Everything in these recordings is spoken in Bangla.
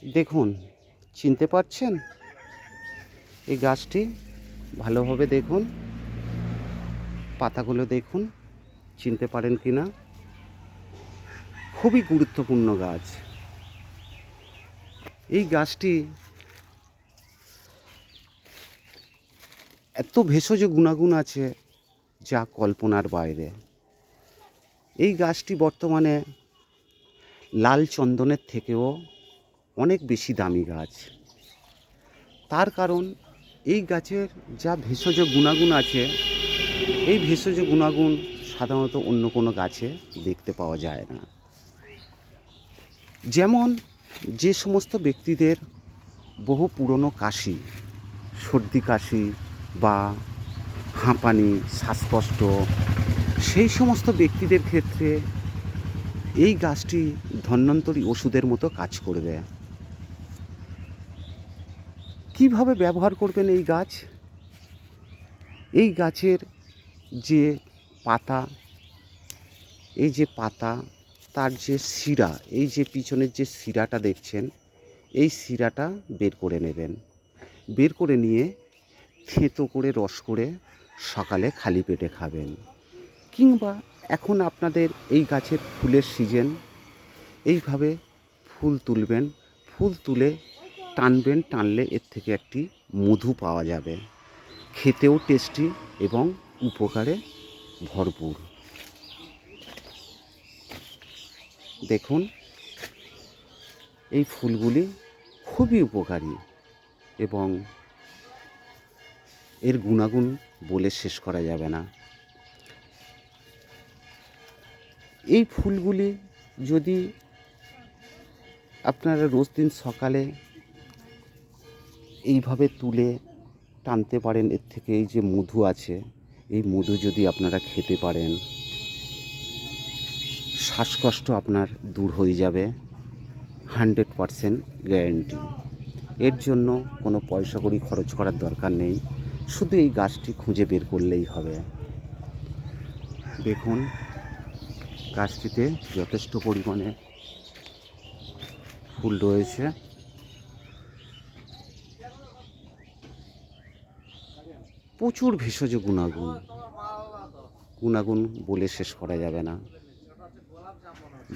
দেখুন, চিনতে পারছেন এই গাছটি? ভালোভাবে দেখুন, পাতাগুলো দেখুন, চিনতে পারেন কি না? খুবই গুরুত্বপূর্ণ গাছ। এই গাছটি এত ভেষজ গুণাগুণ আছে যা কল্পনার বাইরে। এই গাছটি বর্তমানে লাল চন্দনের থেকেও অনেক বেশি দামি গাছ। তার কারণ এই গাছের যা ভেষজ গুণাগুণ আছে, এই ভেষজ গুণাগুণ সাধারণত অন্য কোনো গাছে দেখতে পাওয়া যায় না। যেমন যে সমস্ত ব্যক্তিদের বহু পুরনো কাশি, সর্দি কাশি বা হাঁপানি, শ্বাসকষ্ট, সেই সমস্ত ব্যক্তিদের ক্ষেত্রে এই গাছটি ধন্বন্তরী ওষুধের মতো কাজ করবে। কিভাবে ব্যবহার করবেন এই গাছ? এই গাছের যে পাতা, এই যে পাতা, তার যে শিরা, এই যে পিছনের যে শিরাটা দেখছেন, এই শিরাটা বের করে নেবেন। বের করে নিয়ে থেঁতো করে রস করে সকালে খালি পেটে খাবেন। কিংবা এখন আপনাদের এই গাছের ফুলের সিজন, এইভাবে ফুল তুলবেন, ফুল তুলে টানবেন, টানলে এর থেকে একটি মধু পাওয়া যাবে। খেতেও টেস্টি এবং উপকারে ভরপুর। দেখুন, এই ফুলগুলি খুবই উপকারী এবং এর গুণাগুণ বলে শেষ করা যাবে না। এই ফুলগুলি যদি আপনারা রোজ দিন সকালে এইভাবে তুলে টানতে পারেন, এর থেকে এই যে মধু আছে, এই মধু যদি আপনারা খেতে পারেন, শ্বাসকষ্ট আপনার দূর হয়ে যাবে, 100% গ্যারেন্টি। এর জন্য কোনো পয়সা কড়ি খরচ করার দরকার নেই, শুধু এই গাছটি খুঁজে বের করলেই হবে। দেখুন, গাছটিতে যথেষ্ট পরিমাণে ফুল রয়েছে। প্রচুর ভেষজ গুণাগুণ বলে শেষ করা যাবে না।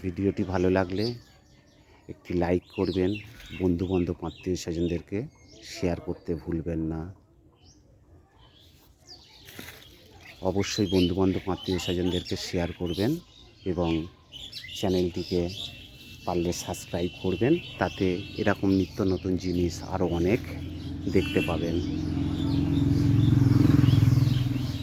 ভিডিওটি ভালো লাগলে একটি লাইক করবেন, বন্ধুবান্ধব আত্মীয় স্বজনদেরকে শেয়ার করতে ভুলবেন না। অবশ্যই বন্ধুবান্ধব আত্মীয় স্বজনদেরকে শেয়ার করবেন এবং চ্যানেলটিকে পারলে সাবস্ক্রাইব করবেন, তাতে এরকম নিত্য নতুন জিনিস আরও অনেক দেখতে পাবেন।